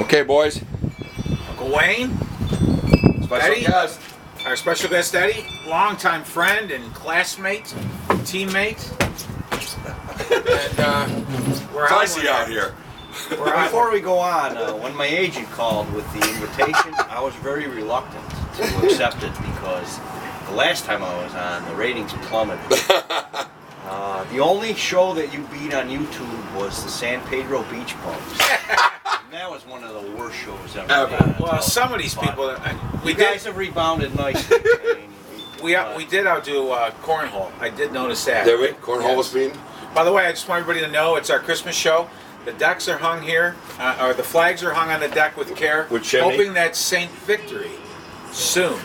Okay, boys. Uncle Wayne, Special Eddie? guest. our special guest Eddie, longtime friend and classmate, teammate. And we're It's out icy out here. We're out. Before we go on, when my agent called with the invitation, I was very reluctant to accept it because the last time I was on, the ratings plummeted. The only show that you beat on YouTube was the San Pedro Beach Bums. And that was one of the worst shows ever. Ever. Well, some of these people, we You guys have rebounded nicely. we did outdo cornhole. I did notice that. There we cornhole was beaten. By the way, I just want everybody to know it's our Christmas show. The decks are hung here, or the flags are hung on the deck with care, With chimney. hoping that Saint Victory soon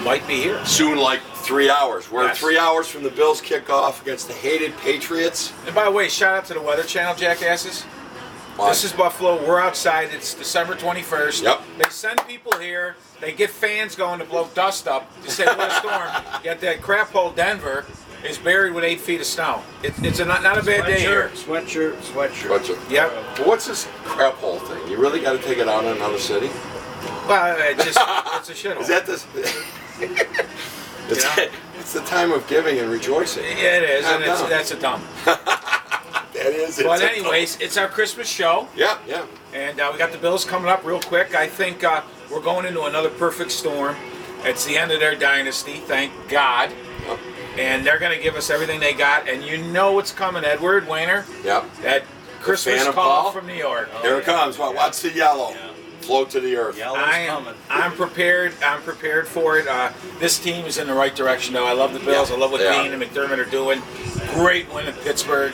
might be here. Soon, like 3 hours. We're Yes. 3 hours from the Bills kickoff against the hated Patriots. And by the way, shout out to the Weather Channel, jackasses. This is Buffalo. We're outside. It's December 21st. Yep. They send people here. They get fans going to blow dust up to say what a storm. Yet that crap hole Denver is buried with 8 feet of snow. It's not a bad day here. Sweatshirt. Yep. But what's this crap hole thing? You really got to take it out on another city? Well, it's a shithole. Is that this? It's, You know? it's the time of giving and rejoicing. Yeah, it is, and Calm down. that's a dumb. That is. But it's a- anyways, it's our Christmas show, Yeah. and we got the Bills coming up real quick. I think we're going into another perfect storm. It's the end of their dynasty, thank God. Yep. And they're going to give us everything they got, and you know what's coming, Edward Weiner. Yep. That Christmas fan of call Paul? from New York. Here it comes. Watch the yellow. Yeah. Float to the earth. Yellow's coming. I'm prepared. I'm prepared for it. This team is in the right direction, though. I love the Bills. Yeah, I love what they are. Dean and McDermott are doing. Great win in Pittsburgh,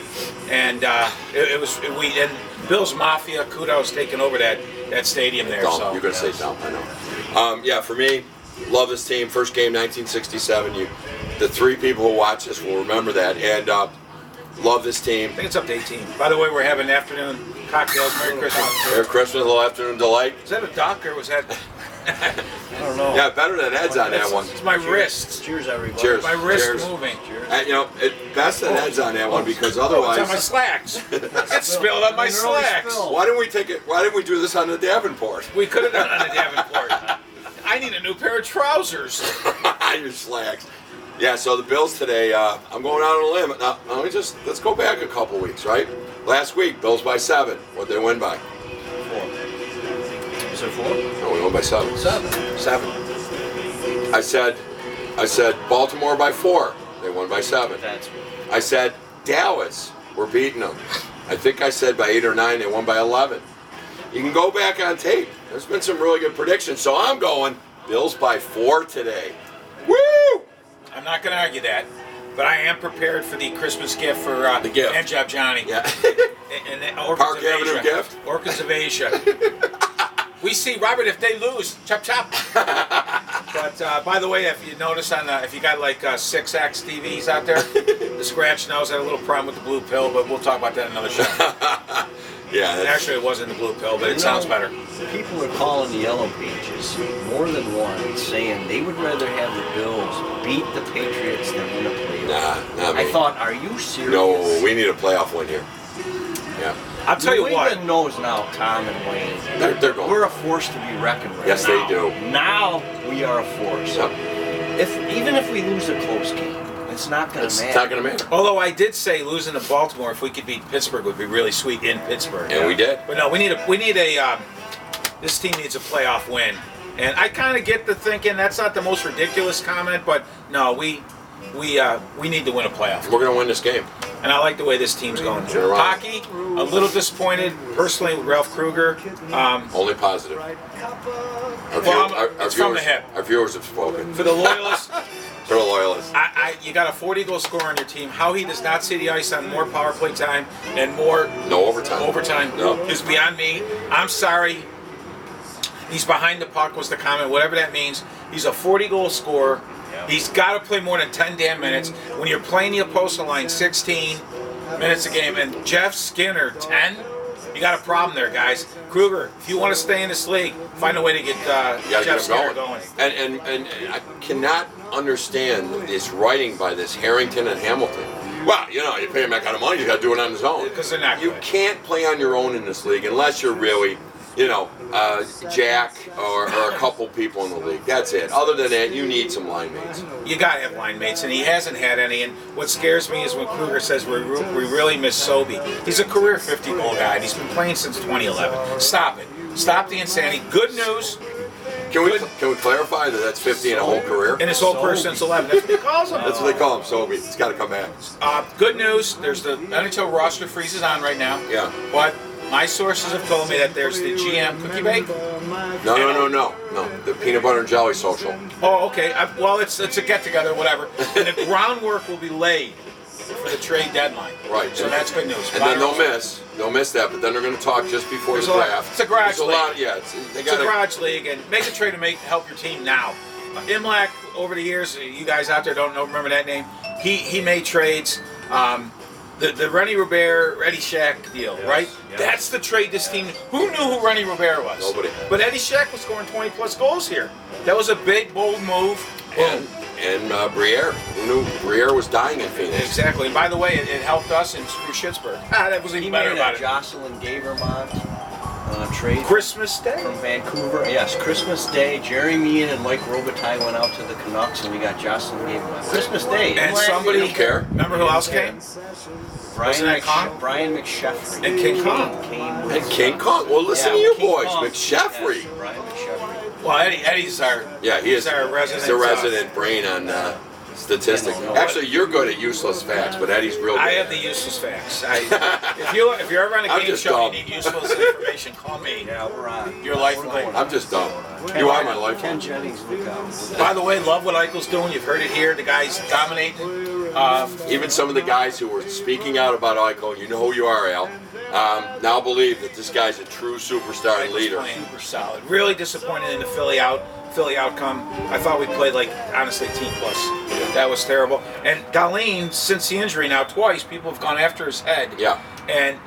and and Bills Mafia. Kudos taking over that stadium there. Dumb. So You're gonna say dumb. I know. Yeah, for me, love this team. First game, 1967. The three people who watch this will remember that, and love this team. I think it's up to 18. By the way, we're having afternoon cocktails. Merry Christmas. Merry Christmas, a little afternoon delight. Is that a duck or was that? I don't know. Yeah, better than Ed's on that one. It's my wrist. Cheers, everybody. Cheers. My wrist Cheers. moving. Best than Ed's on that one because Oh, it's on my otherwise, slacks. It spilled on my An early slacks. spill. why didn't we take it? Why didn't we do this on the Davenport? We could have done it on the Davenport. I need a new pair of trousers. Your slacks. Yeah, so the Bills today, I'm going out on a limb. Now, let's go back a couple weeks, right? Last week, Bills by 7. What'd they win by? 4. Is it 4? No, we won by 7. 7. I said Baltimore by 4. They won by 7. That's I said Dallas, we're beating them. I think I said by 8 or 9, they won by 11. You can go back on tape. There's been some really good predictions, so I'm going Bills by 4 today. Woo! I'm not going to argue that, but I am prepared for the Christmas gift for The gift. Hand Job Johnny. Yeah. And Orchids Park of Avenue Asia. gift? Orchids of Asia. We see, Robert, if they lose, chop chop. But by the way, if you notice if you got like 6X TVs out there, the scratch nose had a little problem with the blue pill, but we'll talk about that in another show. Yeah, that's, Actually, it wasn't the blue pill, but it sounds better. People are calling the Yellow Pages more than once, saying they would rather have the Bills beat the Patriots than win a playoff. not me. I thought, are you serious? No, we need a playoff win here. Yeah. I'll tell you New what. England knows now, Tom and Wayne. They're going. We're a force to be reckoned with. Yes, they now. do. Now we are a force. Yep. Even if we lose a close game, it's not going to It's matter. not going to matter. Although I did say losing to Baltimore, if we could beat Pittsburgh, would be really sweet in Pittsburgh. And we did. But no, we need a. This team needs a playoff win, and I kind of get the thinking. That's not the most ridiculous comment, but no, we need to win a playoff. We're going to win this game. And I like the way this team's going. Sure. Hockey, a little disappointed personally with Ralph Kruger. Only positive. It's from the hip. Our viewers have spoken. For the loyalists, For the loyalists. you got a 40-goal scorer on your team. How he does not see the ice on more power play time and more No overtime. overtime No. is beyond me. I'm sorry. He's behind the puck was the comment, whatever that means. He's a 40-goal scorer. He's got to play more than 10 damn minutes. When you're playing the opposing line 16 minutes a game, and Jeff Skinner 10, you got a problem there, guys. Kruger, if you want to stay in this league, find a way to get You gotta Jeff get Skinner him going. And I cannot understand this writing by this Harrington and Hamilton. Well, you pay him that kind of money, you got to do it on his own. Because they're not You good. can't play on your own in this league unless you're really Jack or a couple people in the league. That's it. Other than that, you need some line mates. You gotta have line mates, and he hasn't had any. And what scares me is when Kruger says we really miss Sobey. He's a career 50-goal guy, and he's been playing since 2011. Stop it. Stop the insanity. Good news. Can we clarify that that's 50 in a whole career? In his whole career since 11. That's what he calls him. That's what they call him, Sobey. He's got to come back. Good news. There's the NHL roster freezes on right now. Yeah. But my sources have told me that there's the GM cookie bake. No. The peanut butter and jelly social. Oh, okay. Well, it's a get together, whatever. And the groundwork will be laid for the trade deadline. Right. So that's good news. And then they'll miss that, but then they're going to talk just before the draft. It's a garage league. It's a garage league, and make a trade to help your team now. Imlach, over the years, you guys out there don't remember that name. He made trades. The Rennie Robert, Eddie Shack deal, right? Yes. That's the trade this team. Who knew who Rennie Robert was? Nobody. But Eddie Shack was scoring 20-plus goals here. That was a big, bold move. Boom. And Briere. Who knew Briere was dying in Phoenix? Exactly. And by the way, it helped us in Screw Schittsburg. That was even He better made about a it. Jocelyn Gavermont trade Christmas Day. from Vancouver. Yes, Christmas Day. Jerry Meehan and Mike Robitaille went out to the Canucks, and we got Jocelyn Gavermont. Christmas Day. And Imlach, somebody, don't care. remember who else came? Wasn't that Kong? Brian McSheffrey. And King Kong. Came with, And King Kong. Well, listen to yeah, you King boys. Kong. McSheffrey. Yes, Brian McSheffrey. Well, Eddie's our He's our resident. He's the resident brain on statistics. Actually, you're good at useless facts, but Eddie's real good. I have the useless facts. If you're ever on a I'm game just show dumb. and you need useless information, call me. Yeah, we're on. Your lifeline. I'm just dumb. You are my Ken lifeline. Jennings, look out. By the way, love what Eichel's doing. You've heard it here. The guy's dominating. Even some of the guys who were speaking out about Eichel, you know who you are, Al, now believe that this guy's a true superstar and Eichel's leader. playing super solid. Really disappointed in the Philly outcome. I thought we played like honestly team plus. That was terrible. And Darlene, since the injury now twice, people have gone after his head. Yeah. And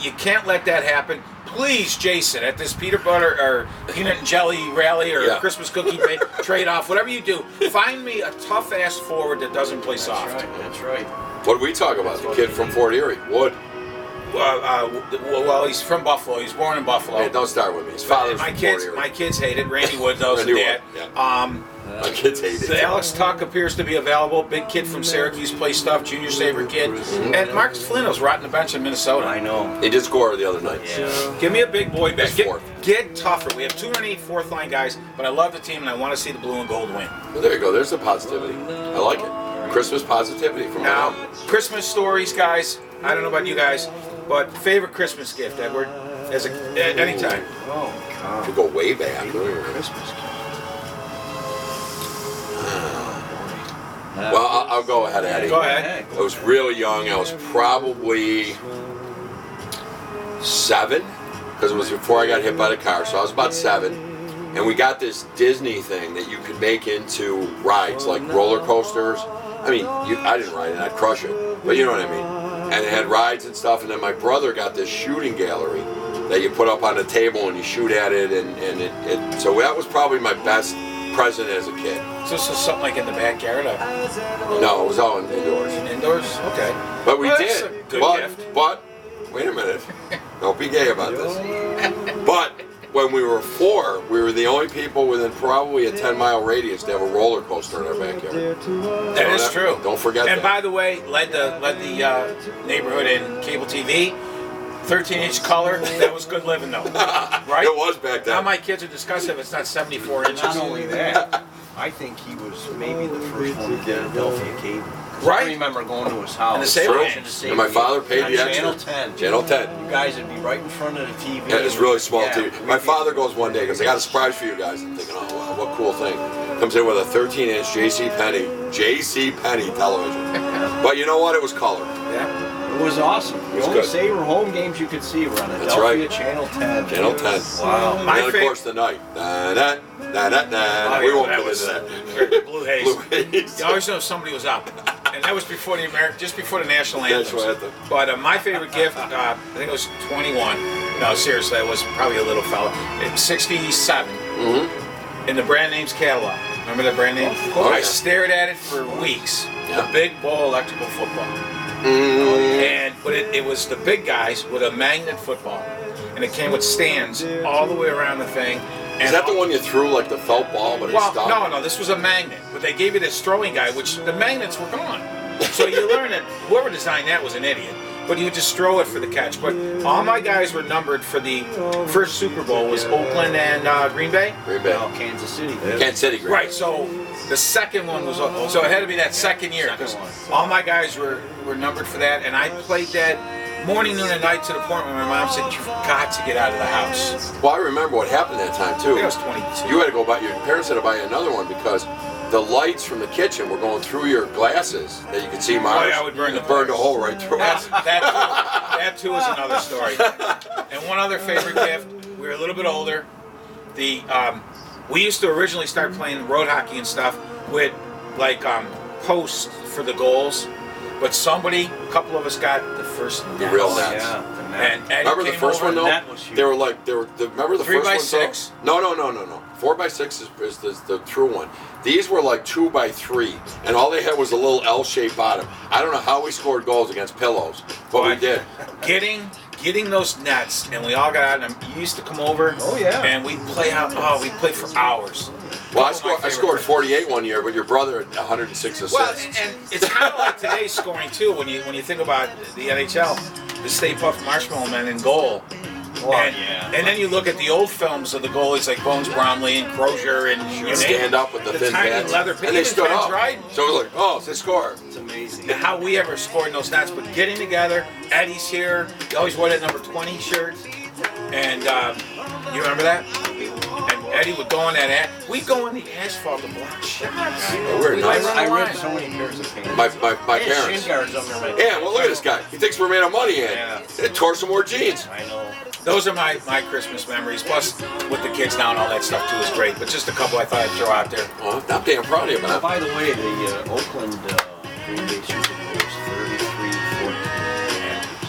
you can't let that happen. Please, Jason, at this peanut butter or peanut and jelly rally or Yeah. Christmas cookie trade off, whatever you do, find me a tough ass forward that doesn't play soft. That's right. What did we talk about? The kid from Fort Erie, Wood. Well, he's from Buffalo. He was born in Buffalo. Hey, don't start with me. His father's my from kids, Fort my Erie. kids hate it. Randy Wood knows Randy that. Wood, My kids hate it. The Alex Tuck appears to be available. Big kid from Syracuse plays stuff. Junior Sabre kid. And Marcus Flino's rotting the bench in Minnesota. I know. He did score the other night. Give me a big boy back. He's fourth. Get tougher. We have too many fourth line guys, but I love the team and I want to see the blue and gold win. Well, there you go. There's the positivity. I like it. Christmas positivity from Now, now. Christmas stories, guys. I don't know about you guys, but favorite Christmas gift, Edward, at any time. Oh, God. We go way back. Christmas. Well, I'll go ahead, Eddie. Go ahead. I was really young. I was probably 7, because it was before I got hit by the car. So I was about 7. And we got this Disney thing that you could make into rides, like roller coasters. I mean, I didn't ride it, I'd crush it. But you know what I mean. And it had rides and stuff. And then my brother got this shooting gallery that you put up on the table and you shoot at it. And so that was probably my best present as a kid. So this is something like in the backyard? No, it was all indoors. Indoors? Okay. But we Well, that's did. a good gift. But, wait a minute. Don't be gay about this. But when we were 4, we were the only people within probably a 10-mile radius to have a roller coaster in our backyard. That is true. Don't forget and that. by the way, led the neighborhood in cable TV. 13-inch color. That was good living, though. Right? It was back then. Now my kids are discussing if it's not 74 inches. Not only that, I think he was maybe the first one to get Adelphia cable. 'Cause Right. I remember going to his house. And the Sable True. Mansion. Sable And my father paid on the extra. Channel 10. Channel 10. You guys would be right in front of the TV. Yeah, it's really small Yeah, TV. My father goes one day, goes, I got a surprise for you guys. I'm thinking, oh, wow, what cool thing. Comes in with a 13-inch J.C. Penney television. But you know what? It was color. Yeah. It was awesome. The was only good. Sabre home games you could see were on That's Adelphia right. Channel 10. Channel 10. Wow. And My then, of fav- course, the night. We won't that get was into that. Blue Haze. Blue Haze. You always know somebody was up, and that was before just before the national anthems. National anthem. But my favorite gift, I think it was 21. No, seriously, it was probably a little fella. It's 67 in the brand name's catalog. Remember that brand name? Oh, I yeah. stared at it for weeks. Yeah. The big ball electrical football. Mm. But it was the big guys with a magnet football. and it came with stands all the way around the thing. And Is that the one you threw like the felt ball, but it Well, stopped? no, this was a magnet, but they gave you this throwing guide, which the magnets were gone. So you learn that whoever designed that was an idiot. But you would just throw it for the catch. But all my guys were numbered for the first Super Bowl was Oakland and Green Bay. Green Bay. No, Kansas City. Kansas City, Green Right. Bay. So the second one was so it had to be that second year because all my guys were numbered for that, and I played that morning, noon, and night to the point where my mom said, "You've got to get out of the house." Well, I remember what happened that time I too. think I was 22. You had to go buy. Your parents had to buy you another one because the lights from the kitchen were going through your glasses that you could see Mars. Oh, yeah, I would burn the burned a place. hole right through it. That too is another story. And one other favorite gift. We were a little bit older. We used to originally start playing road hockey and stuff with like posts for the goals, but a couple of us got the first The net. real nets. Yeah, the net. And Eddie Remember the came first over. one though? That was huge. They were like remember the 3 first by one? 6? No. 4x6 is the true one. These were like 2x3, and all they had was a little L-shaped bottom. I don't know how we scored goals against pillows, but we did. Getting those nets, and we all got out, and you used to come over. Oh, yeah. And we'd play out. Oh, we played for hours. Well, I Couple of my scored favorite 48 one year, but your brother had 106 assists. Well, and it's kind of like today's scoring too. When you think about the NHL, the Stay Puft Marshmallow Men in goal. And then you look at the old films of the goalies like Bones Bromley and Crozier and you stand up with the thin tiny pads, leather and they stood up. Right? So it was like, oh, they score. It's amazing. How we ever scored in those nets, but getting together, Eddie's here. He always wore that number 20 shirt, and you remember that? And Eddie would go on that. We'd go on the asphalt to block shots. We're We'd nuts. run I the line. ripped so many pairs of pants. My I had parents. shin guards under my Yeah, well, look at this guy. He thinks we're made of money, and Yeah. it tore some more jeans. I know. Those are my Christmas memories. Plus, with the kids now and all that stuff too is great. But just a couple I thought I'd throw out there. Oh, I'm damn proud of you, man. By the way, the Oakland Green Bay Super Bowl was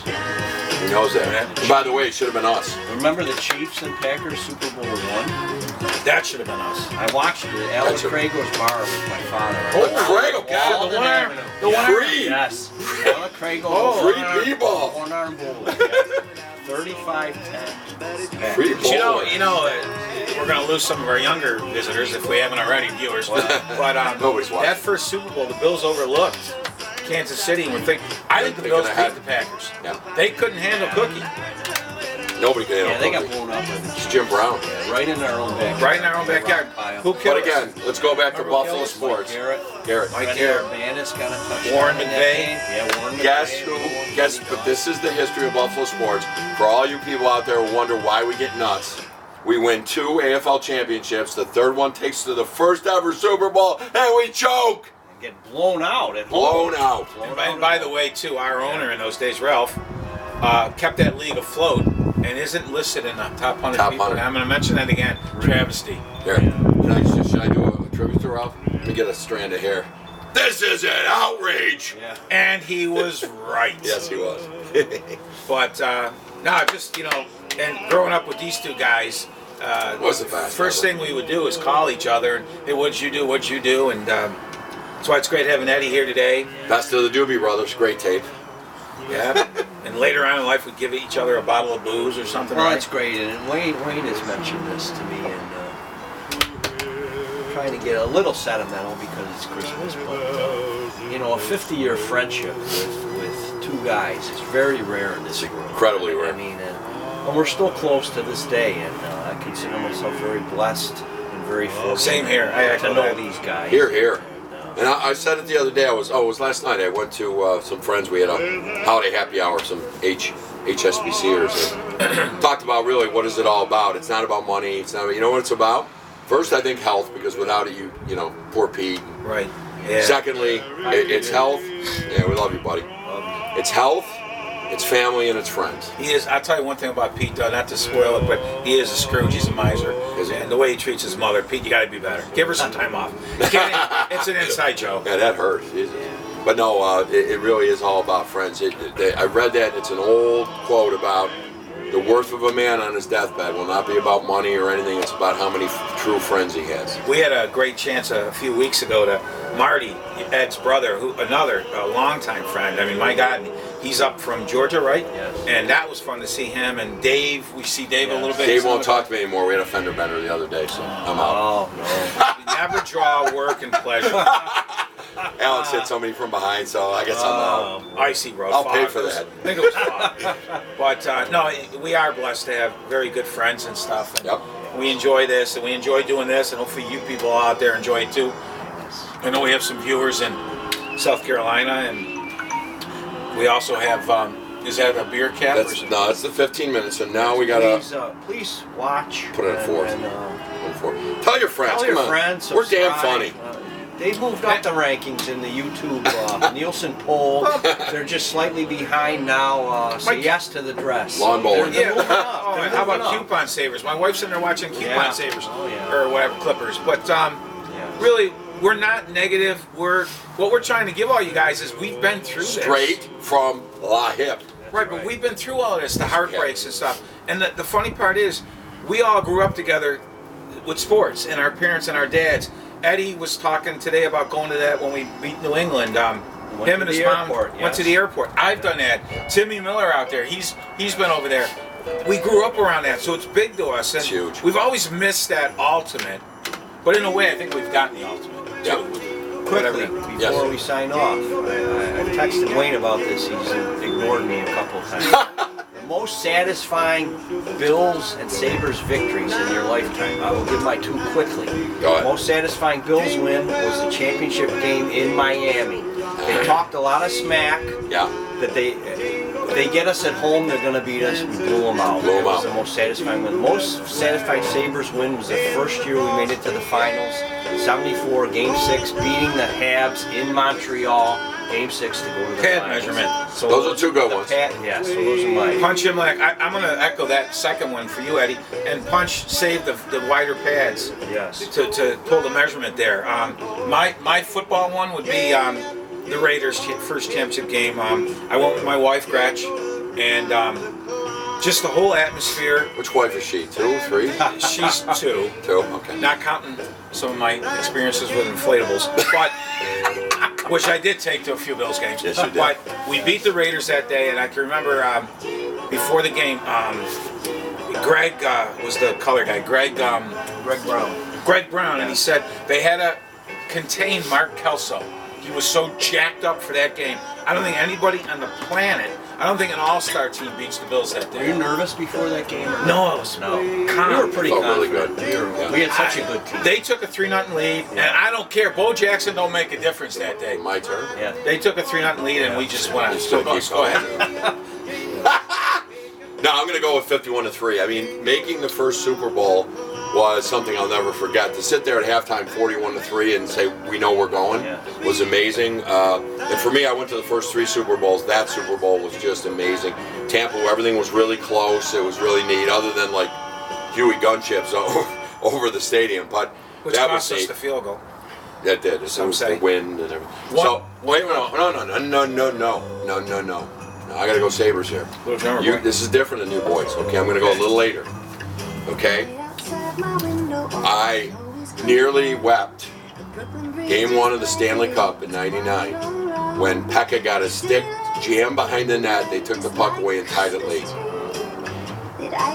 33-14. He knows that. And by the way, it should have been us. Remember the Chiefs and Packers Super Bowl I? That should have been us. I watched it at Alan Crago's bar with my father. Oh, Craig, oh, God, Walden the winner. Avenue. The winner. Free. Yes. Alan Crago. Free B-ball. One-arm bowling. 35-10. Free But you bowling. know, we're going to lose some of our younger visitors if we haven't already, viewers. But Nobody's watching. that first Super Bowl, the Bills overlooked Kansas City, and I think the They Bills could've beat had- the Packers. Yeah. They couldn't handle Cookie. Nobody can Yeah, handle they got Cookie. blown up. It's Jim Brown. Right in our own backyard. Right in our own backyard. Who But killed us? again, let's go back to Remember Buffalo Gillis? sports. Garrett. Garrett. Mike Freddie Garrett. Urbanus got a touchdown. Warren in that McVay. game. Yeah, Warren Guess McVay. who? Guess, but this is the history of Buffalo sports. For all you people out there who wonder why we get nuts, we win 2 AFL championships. The third one takes to the first ever Super Bowl, and we choke. Get blown out at home. Blown out. And by the way, too, our owner in those days, Ralph, kept that league afloat and isn't listed in the top 100 Top people. 100. And I'm going to mention that again. Travesty. Here, should I do a tribute to Ralph? Let me get a strand of hair. This is an outrage. Yeah. And he was right. Yes, he was. But, no, just, and growing up with these two guys, Was the best first ever. thing we would do is call each other and, hey, what'd you do? What'd you do? And that's why it's great having Eddie here today. Best of the Doobie Brothers. Great tape. Yeah. And later on in life, we'd give each other a bottle of booze or something, Well, right? that's great, and Wayne has mentioned this to me, and trying to get a little sentimental because it's Christmas, but a 50-year friendship with two guys is very rare in this world. Incredibly rare. I mean, and we're still close to this day, and I consider myself very blessed and very fortunate. Same here. I to know that. these guys. Here, here. And, And I said it the other day. It was last night. I went to some friends. We had a holiday happy hour, some HSBCers, and talked about really what is it all about. It's not about money. It's not. You know what it's about? First, I think health, because without it, you know, poor Pete. Right. Yeah. Secondly, it's health. Yeah, we love you, buddy. It's health, it's family, and it's friends. He is. I'll tell you one thing about Pete, though, not to spoil it, but he is a Scrooge. He's a miser. Is he? And the way he treats his mother, Pete, you got to be better. Give her some time off. It's an inside joke. Yeah, that hurt. Jesus. But no, it really is all about friends. I read that. It's an old quote about the worth of a man on his deathbed will not be about money or anything. It's about how many true friends he has. We had a great chance a few weeks ago to Marty, Ed's brother, who another longtime friend. I mean, my God, He's up from Georgia, right? Yes. And that was fun to see him. And Dave, we see Dave a little bit. Dave won't talk to me anymore. We had a fender bender the other day, so I'm out. Oh no. We never draw work and pleasure. Alex hit somebody from behind, so I guess I'm out. Icy road. I'll pay fog. for that. I think it was fog. But no, we are blessed to have very good friends and stuff. And Yep. we enjoy this, and we enjoy doing this, and hopefully you people out there enjoy it too. I know we have some viewers in South Carolina, and we also have. Is that a beer cap? or something? No, it's the 15 minutes, and now we gotta Please watch. Put it at and- fourth. and, tell your friends. Tell Come your on. friends. We're damn subscribe. funny. They moved up the rankings in the YouTube Nielsen poll. They're just slightly behind now. Say Mike- yes to the dress. Lawn bowling. They're Yeah. moving up. Oh, They're and how about moving up. coupon savers? My wife's in there watching coupon Yeah. savers, Oh, yeah. or whatever Clippers. But Yes. really, we're not negative. What we're trying to give all you guys is we've been through this. Straight from La Hip. Right, but we've been through all of this, the heartbreaks and stuff. And the funny part is, we all grew up together with sports, and our parents and our dads. Eddie was talking today about going to that when we beat New England. Him to and his the mom airport, went to yes. the airport. I've done that. Timmy Miller out there, he's been over there. We grew up around that, so it's big to us. And It's huge. We've always missed that ultimate, but in a way, I think we've gotten the ultimate. Yeah. Too. Quickly, Whatever. Yes. before we sign off, I've texted Wayne about this. He's ignored me a couple of times. The most satisfying Bills and Sabres victories in your lifetime. I will give my two quickly. Go ahead. The most satisfying Bills win was the championship game in Miami. They talked a lot of smack Yeah. that they get us at home, they're going to beat us. We blew them out. Blew 'em It was out. the most satisfying win. The most satisfying Sabres win was the first year we made it to the finals. 74, Game 6, beating the Habs in Montreal. Game 6 to go to the Pad finals. measurement. So Those are two good the ones. Yeah, so those are mine. Punch him like I'm going to echo that second one for you, Eddie. And Punch saved the wider pads Yes. to pull the measurement there. My football one would be the Raiders' first championship game. I went with my wife Gretch, and just the whole atmosphere. Which wife is she? 2, 3? She's 2, 2. Okay. not counting some of my experiences with inflatables, but which I did take to a few Bills games. Yes, you did. But we beat the Raiders that day, and I can remember before the game, Greg was the color guy. Greg Brown, and he said they had to contain Mark Kelso. He was so jacked up for that game. I don't think anybody on the planet, I don't think an all-star team beats the Bills that Were you day. nervous before that game? Or No, it was No. calm. We were pretty Felt really confident. good. We had such a good team. They took a 3-0 lead, and I don't care. Bo Jackson don't make a difference that day. My turn. Yeah. They took a 3-0 lead, and we just went on. Just So gonna go keep ahead. No, I'm going to go with 51-3. I mean, making the first Super Bowl was something I'll never forget. To sit there at halftime 41-3 and say, we know we're going, Yeah. was amazing. And for me, I went to the first 3 Super Bowls. That Super Bowl was just amazing. Tampa, everything was really close. It was really neat, other than like Huey Gunships over the stadium. But Which that was cost us neat. the field goal. That did. It Some was say. the wind and everything. What? So, wait a minute. No. I got to go Sabres here. Little drummer boy. This is different than you boys, okay? I'm going to go a little later, okay? I nearly wept Game 1 of the Stanley Cup in '99 when Pekka got his stick jammed behind the net. They took the puck away and tied it late.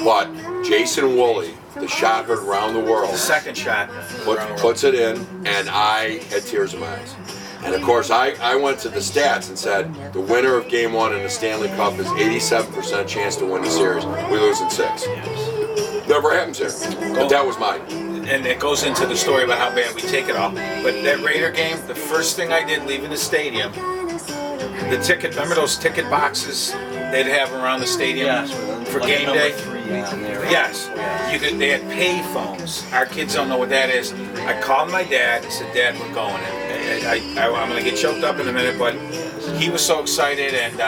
But Jason Woolley, the shot heard around the world, The second shot. puts it in, and I had tears in my eyes. And of course, I went to the stats and said the winner of Game 1 in the Stanley Cup is 87% chance to win the series. We lose in 6. Never happens here. But that was mine. And it goes into the story about how bad we take it all. But that Raider game, the first thing I did leaving the stadium, the ticket, remember those ticket boxes they'd have around the stadium Yes, for like game number day? 3 on there. Yes, they had pay phones. Our kids don't know what that is. I called my dad and said, Dad, we're going. And I'm going to get choked up in a minute, but he was so excited, and